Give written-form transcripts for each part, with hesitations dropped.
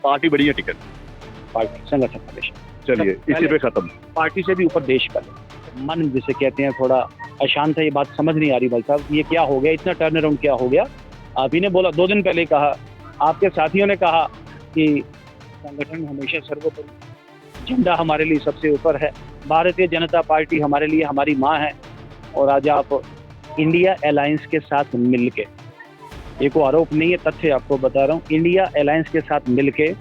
Party बड़ी है ticket? Party संगठन हमेशा। चलिए इसी पे खत्म। पार्टी से भी ऊपर देश का मन जिसे कहते हैं थोड़ा अशांत है। ये बात समझ नहीं आ रही भाई साहब, ये क्या हो गया, इतना टर्न अराउंड क्या हो गया? आप ही ने बोला 2 दिन पहले कहा, आपके साथियों ने कहा कि संगठन हमेशा सर्वोपरि, झंडा हमारे लिए सबसे ऊपर है, भारतीय जनता पार्टी हमारे लिए हमारी माँ है। और आज आप इंडिया अलायंस के साथ मिलके, ये कोई आरोप नहीं है, तथ्य आपको बता रहा हूँ, इंडिया अलायंस के साथ मिलके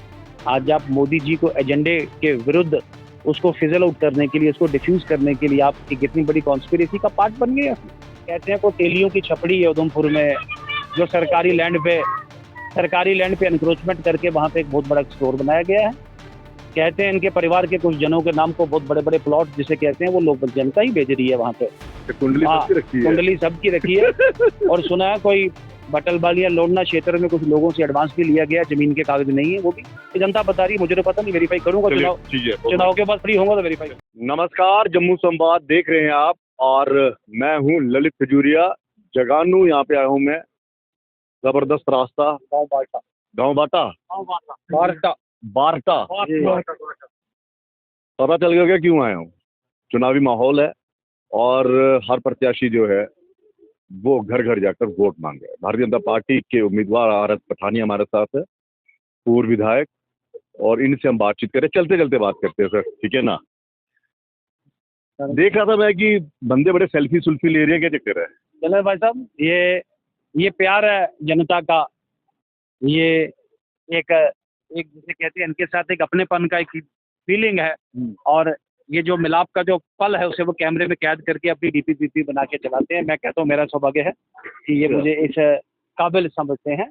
आज आप मोदी जी को एजेंडे के विरुद्ध उसको फिजल आउट करने के लिए, उसको डिफ्यूज करने के लिए आप एक इतनी बड़ी कॉन्स्पिरेसी का पार्ट बन गए। कहते हैं को तेलियों की छपड़ी है उधमपुर में, जो सरकारी लैंड पे एनक्रोचमेंट करके वहाँ पे एक बहुत बड़ा स्टोर बनाया गया है। कहते हैं इनके परिवार के कुछ जनों के नाम को बहुत बड़े बड़े प्लॉट जिसे कहते हैं वो लोकल जनता ही भेज रही है वहाँ पे। कुंडली सबकी रखी है। और सुना है कोई बटलबाग या लोडना क्षेत्र में कुछ लोगों से एडवांस भी लिया गया, जमीन के कागज नहीं है, वो भी जनता बता रही है। मुझे तो पता नहीं, वेरीफाई करूंगा चुनाव के बाद फ्री होगा तो वेरीफाई। नमस्कार, जम्मू संवाद देख रहे हैं आप और मैं हूँ ललित खजूरिया। जगानू यहाँ पे आया हूँ मैं। जबरदस्त रास्ता, गाँव बारटा पता चल गया क्या क्यों आया हूँ? चुनावी माहौल है और हर प्रत्याशी जो है वो घर घर जाकर वोट मांगे। भारतीय जनता पार्टी के उम्मीदवार आरएस पठानी हमारे साथ है, पूर्व विधायक, और इनसे हम बातचीत करें। चलते चलते बात करते हैं सर, ठीक है ना? देख रहा था मैं कि बंदे बड़े सेल्फी सुल्फी ले रहे हैं, क्या चक्कर है? चलो भाई साहब, ये प्यार है जनता का, ये एक जिसे कहते हैं इनके साथ एक अपनेपन का एक फीलिंग है। और ये जो मिलाप का जो पल है उसे वो कैमरे में कैद करके अपनी डीपी बना के चलाते हैं। मैं कहता हूँ मेरा सौभाग्य है कि ये मुझे इस काबिल समझते हैं।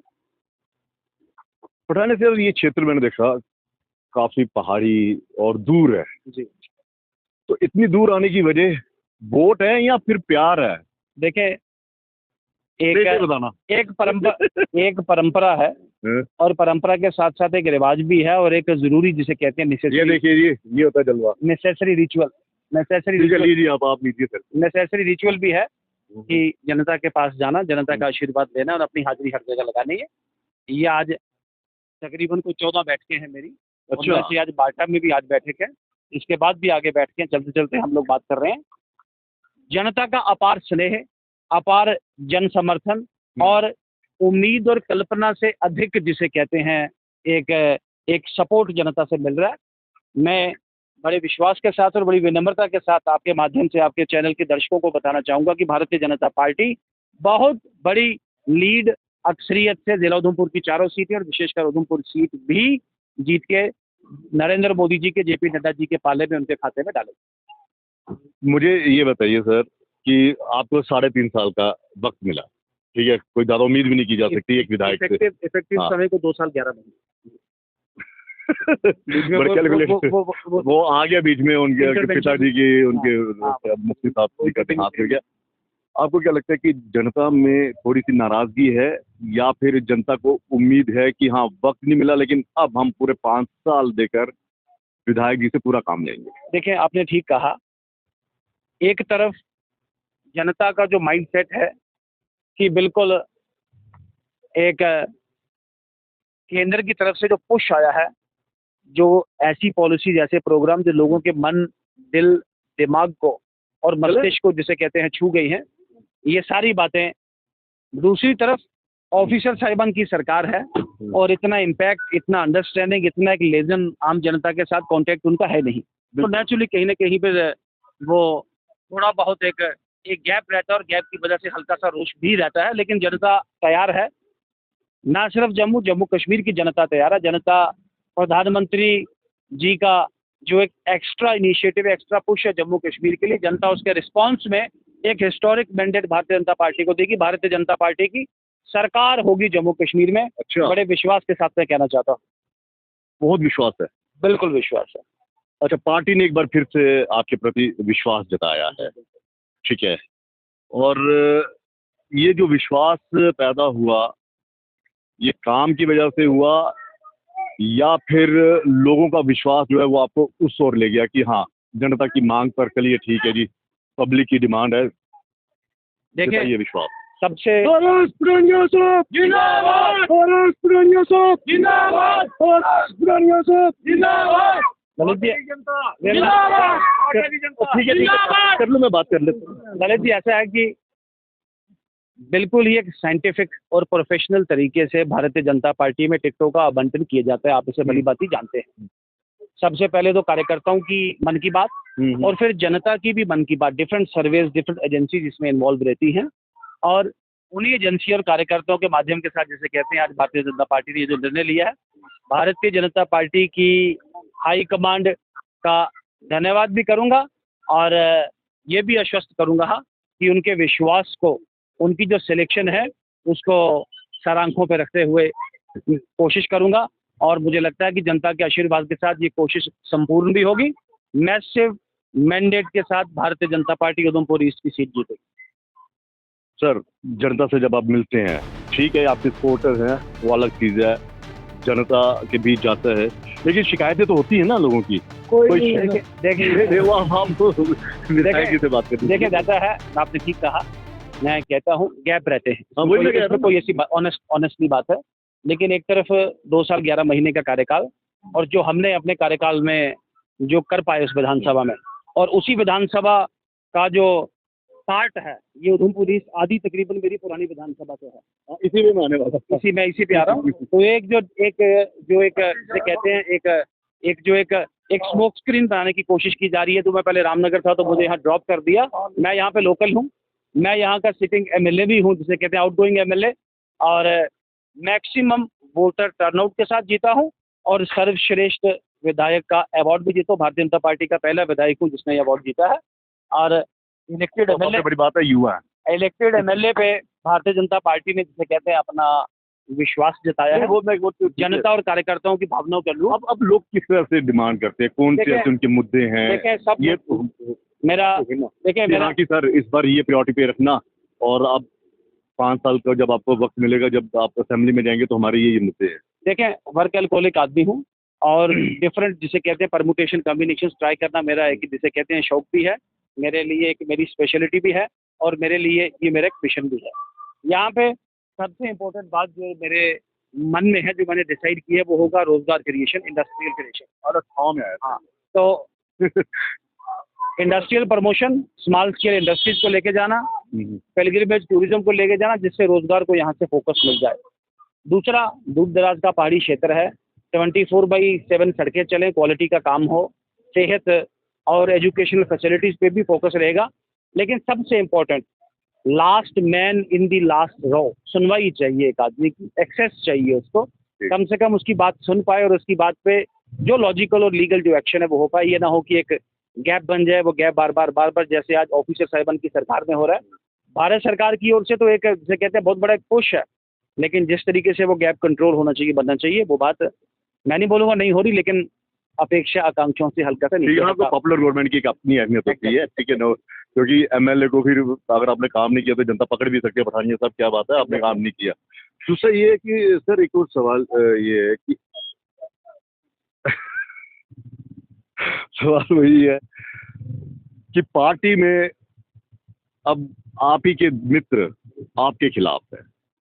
पठानी सर, ये क्षेत्र मैंने देखा काफी पहाड़ी और दूर है जी। तो इतनी दूर आने की वजह वोट है या फिर प्यार है? देखें, एक परंपरा है और परंपरा के साथ साथ एक रिवाज भी है और एक जरूरी जिसे कहते हैं ये देखिए, ये होता है जलवा, नेसेसरी रिचुअल भी है कि जनता के पास जाना, जनता का आशीर्वाद लेना और अपनी हाजिरी हर जगह लगानी है। ये आज तकरीबन कोई 14 बैठकें हैं मेरी। अच्छा। आज बाटा में भी आज बैठक है, इसके बाद भी आगे बैठकें, चलते चलते हम लोग बात कर रहे हैं। जनता का अपार स्नेह, अपार जन समर्थन और उम्मीद और कल्पना से अधिक जिसे कहते हैं एक सपोर्ट जनता से मिल रहा है। मैं बड़े विश्वास के साथ और बड़ी विनम्रता के साथ आपके माध्यम से आपके चैनल के दर्शकों को बताना चाहूंगा कि भारतीय जनता पार्टी बहुत बड़ी लीड अक्सरियत से जिला उधमपुर की 4 सीटें और विशेषकर उधमपुर सीट भी जीत के नरेंद्र मोदी जी के, जेपी नड्डा जी के पाले में उनके खाते में डाले। मुझे ये बताइए सर कि आपको 3.5 साल का वक्त मिला, ठीक है, कोई ज्यादा उम्मीद भी नहीं की जा सकती एक विधायक से। इफेक्टिव समय को 2 साल 11 महीने वो आ गया बीच में, उनके पिताजी की, उनके मुफ्ती साहब जी का देहांत हो गया। आपको क्या लगता है कि जनता में थोड़ी सी नाराजगी है या फिर जनता को उम्मीद है कि हाँ वक्त नहीं मिला लेकिन अब हम पूरे 5 साल देकर विधायक जी से पूरा काम लेंगे? देखिए, आपने ठीक कहा। एक तरफ जनता का जो माइंडसेट है कि बिल्कुल एक केंद्र की तरफ से जो पुश आया है, जो ऐसी पॉलिसी जैसे प्रोग्राम जो लोगों के मन, दिल, दिमाग को और मस्तिष्क को जिसे कहते हैं छू गई हैं, ये सारी बातें। दूसरी तरफ ऑफिसर साहिबान की सरकार है और इतना इम्पैक्ट, इतना अंडरस्टैंडिंग, इतना एक लेजन आम जनता के साथ कांटेक्ट उनका है नहीं। तो नेचुरली कहीं ना कहीं पे वो थोड़ा बहुत एक गैप रहता है और गैप की वजह से हल्का सा रोष भी रहता है। लेकिन जनता तैयार है, ना सिर्फ जम्मू कश्मीर की जनता तैयार है, जनता प्रधानमंत्री जी का जो एक एक्स्ट्रा इनिशिएटिव, एक्स्ट्रा पुश है जम्मू कश्मीर के लिए, जनता उसके रिस्पांस में एक historic mandate Bharatiya Janata party को देगी। भारतीय जनता पार्टी की सरकार होगी जम्मू कश्मीर में। अच्छा। बड़े विश्वास के साथ मैं कहना चाहता हूँ। बहुत विश्वास है? बिल्कुल विश्वास है। अच्छा, पार्टी ने एक बार फिर से आपके प्रति विश्वास जताया है, ठीक है, और ये जो विश्वास पैदा हुआ ये काम की वजह से हुआ या फिर लोगों का विश्वास जो है वो आपको उस ओर ले गया कि हाँ जनता की मांग पर चलिए ठीक है जी, पब्लिक की डिमांड है? देखिए, ये विश्वास सबसे ललित जी, ठीक है कर लो, मैं बात कर लेता हूँ। ललित जी, ऐसा है कि बिल्कुल ही एक साइंटिफिक और प्रोफेशनल तरीके से भारतीय जनता पार्टी में टिकटों का आवंटन किया जाता है, आप इसे भली बात ही जानते हैं। सबसे पहले तो कार्यकर्ताओं की मन की बात और फिर जनता की भी मन की बात, डिफरेंट सर्वेज, डिफरेंट एजेंसीज इसमें इन्वॉल्व रहती हैं, और उन्हीं एजेंसी और कार्यकर्ताओं के माध्यम के साथ, जैसे कहते हैं, आज भारतीय जनता पार्टी ने जो निर्णय लिया है, भारतीय जनता पार्टी की हाई कमांड का धन्यवाद भी करूंगा और ये भी आश्वस्त करूंगा कि उनके विश्वास को, उनकी जो सिलेक्शन है उसको सर आंखों पर रखते हुए कोशिश करूंगा, और मुझे लगता है कि जनता के आशीर्वाद के साथ ये कोशिश संपूर्ण भी होगी। मैसिव मैंडेट के साथ भारतीय जनता पार्टी उधमपुर ईस्ट की सीट जीतेगी। सर, जनता से जब आप मिलते हैं, ठीक है आपके सपोर्टर हैं, वो अलग चीज़ है, जनता के बीच जाता है, लेकिन शिकायतें तो होती है ना लोगों की। कोई देखिए वो हम विधायक जी से बात करते हैं। देखिए रहता है, आपने ठीक कहा, मैं कहता हूँ गैप रहते हैं, हाँ, वही मैं कह रहा हूँ। कोई ऐसी ऑनेस्टली बात है, लेकिन एक तरफ 2 साल 11 महीने का कार्यकाल, और जो हमने अपने कार्यकाल में जो कर पाए उस विधानसभा में, और उसी विधानसभा का जो पार्ट है, ये उधमपुर ईस्ट आधी तकरीबन मेरी पुरानी विधानसभा से है, इसी में मैं आने वाला था। इसी पे आ रहा हूँ। तो एक जिसे कहते हैं, एक स्मोक स्क्रीन बनाने की कोशिश की जा रही है। तो मैं पहले रामनगर था, तो मुझे यहाँ ड्रॉप कर दिया। मैं यहाँ पे लोकल हूँ, मैं यहाँ का सिटिंग एमएलए भी हूँ, जिसे कहते हैं आउटगोइंग एमएलए, और मैक्सिमम वोटर टर्नआउट के साथ जीता हूँ, और सर्वश्रेष्ठ विधायक का अवार्ड भी जीता हूँ। भारतीय जनता पार्टी का पहला विधायक हूँ जिसने ये अवार्ड जीता है, और इलेक्टेड एमएलए, बड़ी बात है युवा इलेक्टेड एमएलए पे भारतीय जनता पार्टी ने, जिसे कहते हैं, अपना विश्वास जताया है। वो जनता और कार्यकर्ताओं की भावनाओं के अनुरूप। अब लोग किस तरह से डिमांड करते हैं, कौन से ऐसे उनके मुद्दे हैं? देखें, सब ये मेरा कि सर इस बार ये प्रायोरिटी पे रखना, और अब 5 साल का जब आपको वक्त मिलेगा, जब आप असेंबली में जाएंगे, तो हमारे ये मुद्दे हैं। देखें, वर्क एल्कोहलिक आदमी हूँ, और डिफरेंट जिसे कहते हैं परमुटेशन कॉम्बिनेशन ट्राई करना मेरा एक, जिसे कहते हैं, शौक भी है, मेरे लिए एक मेरी स्पेशलिटी भी है, और मेरे लिए ये मेरा एक मिशन भी है। यहाँ पे सबसे इम्पोर्टेंट बात जो मेरे मन में है, जो मैंने डिसाइड की है, वो होगा रोजगार क्रिएशन, इंडस्ट्रियल क्रिएशन। और फॉर्म है। हाँ, तो industrial promotion, small scale industries को लेके जाना, पिलग्रिमेज टूरिज्म को लेके जाना, जिससे रोजगार को यहाँ से फोकस मिल जाए। दूसरा, दूर दराज का पहाड़ी क्षेत्र है, 24/7 सड़कें चलें, क्वालिटी का काम हो, सेहत और एजुकेशनल फैसिलिटीज पे भी फोकस रहेगा। लेकिन सबसे important, last man in the last row, सुनवाई चाहिए एक आदमी की, एक्सेस चाहिए उसको, कम से कम उसकी बात सुन पाए, और उसकी बात पे जो लॉजिकल और लीगल जो एक्शन है वो हो पाए। ये ना हो कि एक गैप बन जाए, वो गैप बार बार जैसे आज ऑफिसर साहिबान की सरकार में हो रहा है। भारत सरकार की ओर से तो एक, जिसे कहते हैं, बहुत बड़ा एक पुश है, लेकिन जिस तरीके से वो गैप कंट्रोल होना चाहिए, बनना चाहिए, वो बात मैं नहीं बोलूँगा नहीं हो रही, लेकिन अपेक्षा आकांक्षाओं से हल्का सा नहीं। तो पॉपुलर गवर्नमेंट की एक अपनी अहमियत होती है, ठीक है ना, क्योंकि एमएलए को फिर अगर आपने काम नहीं किया तो जनता पकड़ भी सकती है, पठानिया साहब क्या बात है, आपने काम नहीं किया। दूसरा ये है कि सर, एक और सवाल ये है कि सवाल वही है कि पार्टी में अब आप ही के मित्र आपके खिलाफ है,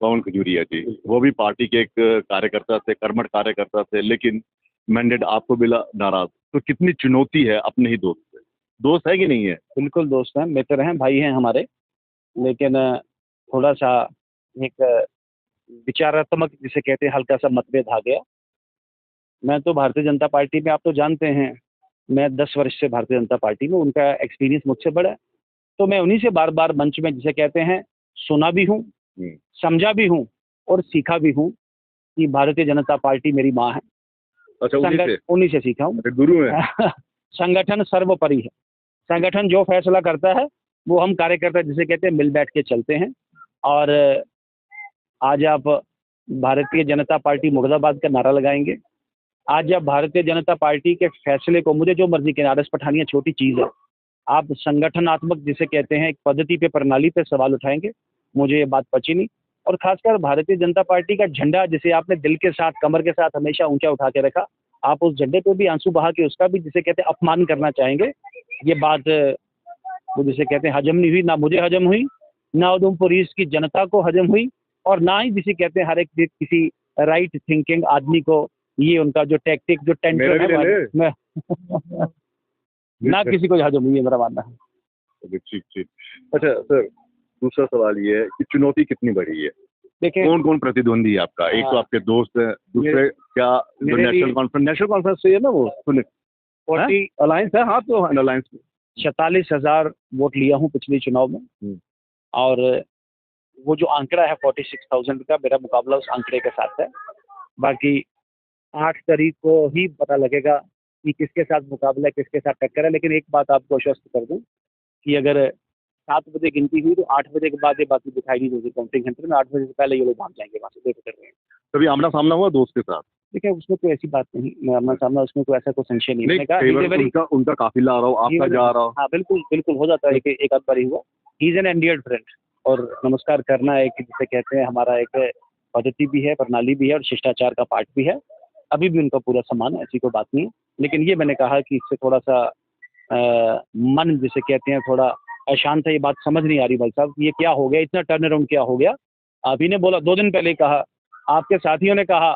पवन खजूरिया जी, वो भी पार्टी के एक कार्यकर्ता थे, कर्मठ कार्यकर्ता थे, लेकिन मैंडेट आपको मिला, नाराज। तो कितनी चुनौती है अपने ही दोस्त से? दोस्त है कि नहीं है? बिल्कुल दोस्त हैं, मित्र हैं, भाई हैं हमारे, लेकिन थोड़ा सा एक विचारात्मक, जिसे कहते हैं, हल्का सा मतभेद आ गया। मैं तो भारतीय जनता पार्टी में, आप तो जानते हैं, मैं 10 वर्ष से भारतीय जनता पार्टी में, उनका एक्सपीरियंस मुझसे बड़ा है, तो मैं उन्हीं से बार बार मंच में, जिसे कहते हैं, सुना भी हूँ, समझा भी हूँ, और सीखा भी हूँ कि भारतीय जनता पार्टी मेरी माँ है। अच्छा, उन्हीं से सीखा हूँ, गुरु है। संगठन सर्वोपरि है, संगठन जो फैसला करता है वो हम कार्यकर्ता, जिसे कहते हैं, मिल बैठ के चलते हैं। और आज आप भारतीय जनता पार्टी मुर्दाबाद का नारा लगाएंगे, आज आप भारतीय जनता पार्टी के फैसले को, मुझे जो मर्जी कहना, आरएस पठानिया छोटी चीज़ है, आप संगठनात्मक, जिसे कहते हैं, एक पद्धति पे, प्रणाली पे सवाल उठाएंगे, मुझे ये बात पची नहीं। और खासकर भारतीय जनता पार्टी का झंडा, जिसे आपने दिल के साथ, कमर के साथ हमेशा ऊंचा उठा के रखा, आप उस झंडे पे भी आंसू बहा के उसका भी, जिसे कहते हैं, अपमान करना चाहेंगे। ये बात वो, जिसे कहते हैं, हजम नहीं हुई, ना मुझे हजम हुई, ना उधमपुर ईस्ट की जनता को हजम हुई, और ना ही जिसे कहते हैं हर एक किसी राइट थिंकिंग आदमी को ये उनका जो टैक्टिक जो मेरा भी ले ले। टेंशन है ना किसी को हजम हुई है, मेरा मानना है। अभी ठीक ठीक। अच्छा सर, दूसरा सवाल ये है कि चुनौती कितनी बड़ी है? देखिए कौन कौन प्रतिद्वंदी है आपका? एक तो हाँ, आपके दोस्त हैं, दूसरे मेरे- क्या जो मेरे भी नेशनल कॉन्फ्रेंस से है ना, वो सुने 40 अलायंस है। हाँ, तो अलायंस में 47,000 वोट लिया हूँ पिछले चुनाव में, और वो जो आंकड़ा है 46,000 का, मेरा मुकाबला उस आंकड़े के साथ है। बाकी 8 तारीख को ही पता लगेगा कि किसके साथ मुकाबला है, किसके साथ टक्कर है। लेकिन एक बात आपको आश्वस्त कर दूं कि अगर 7 बजे गिनती हुई तो 8 बजे के बाद ये बाकी दिखाई नहीं देगी काउंटिंग सेंटर में। 8 बजे से पहले ये लोग भाग जाएंगे वहाँ से, बेफिक्र रहे हैं। कभी आमना सामना हुआ दोस्त के साथ? देखिए उसमें कोई ऐसी बात नहीं, मैं आमना सामना उसमें कोई ऐसा कोई संशय नहीं। नहीं, मैंने कहा कई he's a बार very- उनका काफिला आ रहा हो, आपका जा रहा हो। हाँ बिल्कुल बिल्कुल हो जाता है, एक आध बार ही हुआ। ही इज एन एंडियर्ड फ्रेंड, और नमस्कार करना एक जिसे कहते हैं हमारा एक पद्धति भी है, प्रणाली भी है, और शिष्टाचार का पाठ भी है। अभी भी उनका पूरा सम्मान है, ऐसी कोई बात नहीं है। लेकिन ये मैंने कहा कि इससे थोड़ा सा मन जिसे कहते हैं थोड़ा अशांत है। ये बात समझ नहीं आ रही भाई साहब, ये क्या हो गया, इतना टर्न अराउंड क्या हो गया। आप ही ने बोला 2 दिन पहले कहा, आपके साथियों ने कहा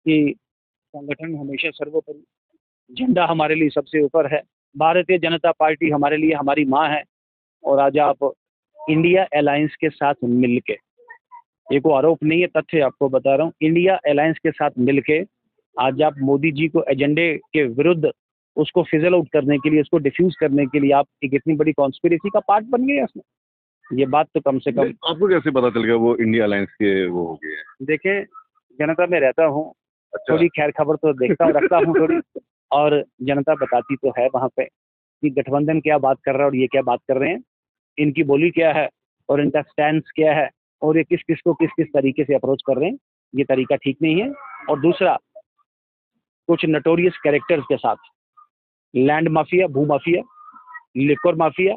कि संगठन हमेशा सर्वोपरि, झंडा हमारे लिए सबसे ऊपर है, भारतीय जनता पार्टी हमारे लिए हमारी माँ है। और आज आप इंडिया अलायंस के साथ मिलके, ये कोई आरोप नहीं है, तथ्य आपको बता रहा हूँ, इंडिया अलायंस के साथ मिलके आज आप मोदी जी को एजेंडे के विरुद्ध उसको फिजल आउट करने के लिए, उसको डिफ्यूज करने के लिए आप एक इतनी बड़ी कॉन्स्पिरेसी का पार्ट बन गए उसमें। ये बात तो कम से कम आपको कैसे पता चल गया वो इंडिया अलायंस के वो हो गए हैं? देखें, जनता में रहता हूँ, अच्छा। थोड़ी खैर खबर तो देखता हूँ, रखता हूँ थोड़ी, और जनता बताती तो है वहाँ पे कि गठबंधन क्या बात कर रहा है और ये क्या बात कर रहे हैं, इनकी बोली क्या है और इनका स्टैंड क्या है, और ये किस किस को किस किस तरीके से अप्रोच कर रहे हैं। ये तरीका ठीक नहीं है। और दूसरा, कुछ नटोरियस कैरेक्टर्स के साथ, लैंड माफिया, भू mafia, liquor mafia,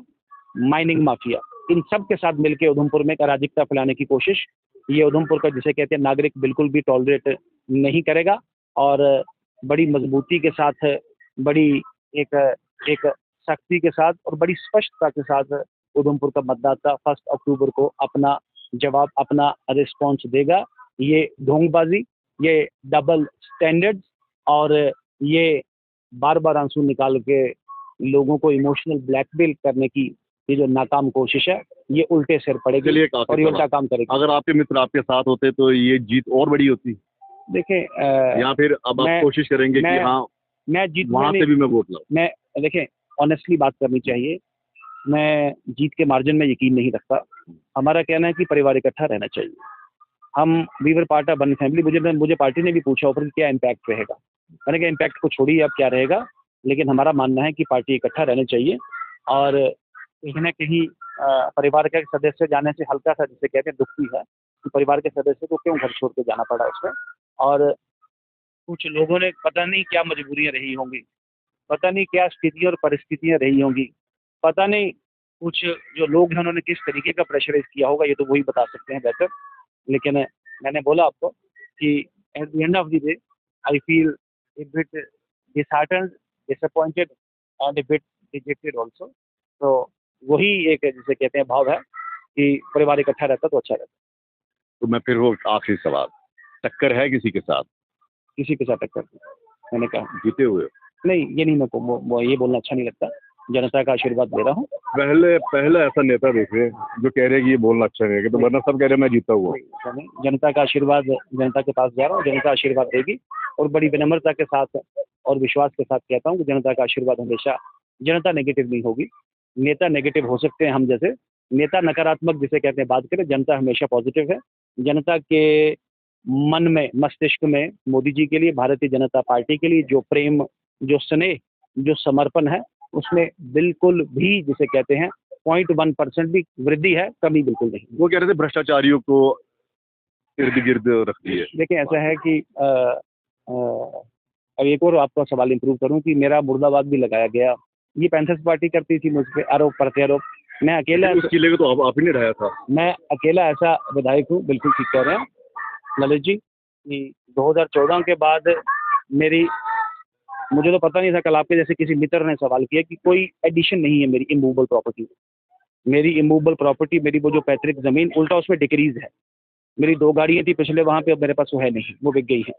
mining mafia, इन सब के साथ मिलकर उधमपुर में एक अराजकता फैलाने की कोशिश, ये उधमपुर का जिसे कहते हैं नागरिक बिल्कुल भी टॉलरेट नहीं करेगा। और बड़ी मजबूती के साथ, बड़ी एक एक सख्ती के साथ और बड़ी स्पष्टता के साथ उधमपुर का मतदाता 1 अक्टूबर को अपना जवाब, अपना रिस्पॉन्स देगा। ये ढोंगबाजी, ये डबल स्टैंडर्ड्स और ये बार बार आंसू निकाल के लोगों को इमोशनल ब्लैकमेल करने की ये जो नाकाम कोशिश है, ये उल्टे सिर पड़ेगी चलिए, एक आखिरी और ये सवाल। उल्टा काम करेगी। अगर आपके मित्र आपके साथ होते तो ये जीत और बड़ी होती, देखिए या फिर अब आप मैं- कोशिश करेंगे कि मैं- हाँ मैं जीत वहां से भी मैं वोट लाऊं? मैं देखिए ऑनेस्टली बात करनी चाहिए, मैं जीत के मार्जिन में यकीन नहीं रखता। हमारा कहना है कि परिवार इकट्ठा रहना चाहिए। हम we are part of one family. मुझे पार्टी ने भी पूछा ऊपर कि क्या इम्पैक्ट रहेगा, मैंने कहा इम्पैक्ट को छोड़िए अब क्या रहेगा, लेकिन हमारा मानना है कि पार्टी इकट्ठा रहना चाहिए। और कहीं ना कहीं परिवार का एक सदस्य जाने से हल्का सा जिसे कहते हैं दुखती है कि परिवार के सदस्य को क्यों घर छोड़ के जाना पड़ा उसमें। और कुछ लोगों ने पता नहीं क्या मजबूरियां रही होंगी, पता नहीं क्या स्थितियां और परिस्थितियां रही होंगी, पता नहीं कुछ जो लोग हैं उन्होंने किस तरीके का प्रेशराइज किया होगा, ये तो वही बता सकते हैं बेहतर। लेकिन मैंने बोला आपको कि at the end of the day I feel a bit disheartened, disappointed and A bit dejected also. तो वही एक जिसे कहते हैं भाव है कि परिवार इकट्ठा रहता तो अच्छा रहता। तो मैं फिर वो आखिरी सवाल, टक्कर है किसी के साथ? किसी के साथ टक्कर नहीं। मैंने कहा जीते हुए? नहीं, ये नहीं, मेरे को ये बोलना अच्छा नहीं लगता। जनता का आशीर्वाद ले रहा हूँ। पहले ऐसा नेता देखे जो कह रहे हैं कि ये बोलना अच्छा नहीं है, तो वरना सब कह रहे हैं मैं जीता हुआ। जनता का आशीर्वाद, जनता के पास जा रहा हूँ, जनता आशीर्वाद देगी। और बड़ी विनम्रता के साथ और विश्वास के साथ कहता हूँ कि जनता का आशीर्वाद हमेशा, जनता नेगेटिव नहीं होगी। नेता नेगेटिव हो सकते हैं, हम जैसे नेता नकारात्मक जिसे कहते हैं बात करें, जनता हमेशा पॉजिटिव है। जनता के मन में, मस्तिष्क में मोदी जी के लिए, भारतीय जनता पार्टी के लिए जो प्रेम, जो स्नेह, जो समर्पण है, उसमें बिल्कुल भी जिसे कहते हैं 0.1% भी वृद्धि है, कमी बिल्कुल नहीं। वो कह रहे थे भ्रष्टाचारियों को इर्द गिर्द रखती है। देखिए ऐसा है कि अब एक और आपका सवाल इंप्रूव करूं कि मेरा मुर्दाबाद भी लगाया गया, ये पैंथर्स पार्टी करती थी मुझ पे आरोप प्रत्यारोप। मैं अकेला, उस किले को तो आप ही ने ढाया था। मैं अकेला ऐसा विधायक हूँ, बिल्कुल ठीक कह रहे हैं ललित जी, कि 2014 के बाद मुझे तो पता नहीं था, कल आपके जैसे किसी मित्र ने सवाल किया कि कोई एडिशन नहीं है मेरी इमूवेबल प्रॉपर्टी। मेरी इमूवेबल प्रॉपर्टी, मेरी वो जो पैतृक जमीन, उल्टा उसमें डिक्रीज है। मेरी 2 गाड़ियाँ थी पिछले वहाँ पे, अब मेरे पास वो है नहीं, वो बिक गई है।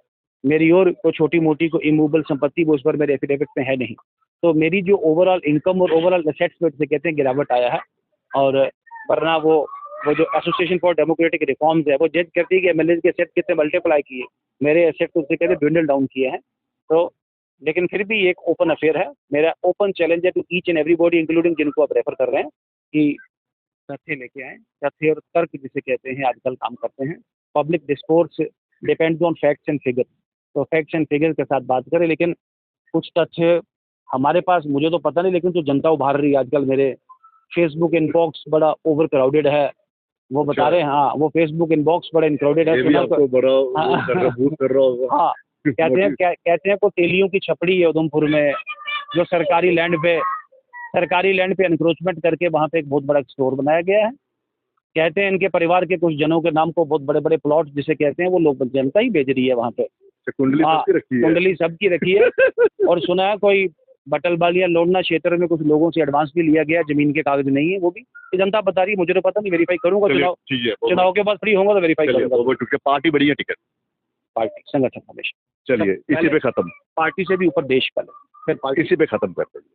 मेरी और कोई छोटी-मोटी कोई इमूवेबल संपत्ति वो उस पर मेरे एफिडेविट में है नहीं। तो मेरी जो ओवरऑल इनकम और ओवरऑल एसेट्स में जिसे कहते हैं गिरावट आया है। और वरना वो जो एसोसिएशन फॉर डेमोक्रेटिक रिफॉर्म्स है वो जज करती है कि एमएलए के एसेट कितने मल्टीप्लाई किए, मेरे एसेट तो उसे कहते हैं dwindle डाउन किए हैं। तो लेकिन फिर भी ये एक ओपन अफेयर है। मेरा ओपन चैलेंज है to each and everybody including जिनको आप रेफर कर रहे हैं कि तथ्य लेके आएँ। तथ्य और तर्क जिसे कहते हैं आजकल काम करते हैं। Public discourse depends on facts and figure. तो फैक्ट्स एंड फिगर के साथ बात करें, लेकिन कुछ तथ्य हमारे पास, मुझे तो पता नहीं, लेकिन जो जनता उभार रही है आजकल, मेरे फेसबुक इनबॉक्स बड़ा ओवर क्राउडेड है। वो बता रहे हैं, हाँ, वो फेसबुक इनबॉक्स बड़ा क्राउडेड है। ये भी आपको बड़ा वो कर रहा होगा। हाँ, कहते हैं को तेलियों की छपड़ी है उधमपुर में, जो सरकारी लैंड पे एनक्रोचमेंट करके वहाँ पे एक बहुत बड़ा स्टोर बनाया गया है। कहते हैं इनके परिवार के कुछ जनों के नाम को बहुत बड़े-बड़े प्लॉट जिसे कहते हैं वो लोग जनता ही बेच रही है वहाँ पे। कुंडली हाँ, सबकी रखी है। कुंडली सबकी रखी है। और सुना है कोई बटलबाल या लोडना क्षेत्र में कुछ लोगों से एडवांस भी लिया गया, जमीन के कागज नहीं है, वो भी ये जनता बता रही है। मुझे तो पता नहीं, वेरीफाई करूंगा। चुनाव के बाद फ्री होगा तो वेरीफाई करूंगा। क्योंकि पार्टी बड़ी है, टिकट पार्टी संगठन हमेशा। चलिए इसी पे खत्म। पार्टी से भी ऊपर देश पहले, फिर इसी पे खत्म करते हैं।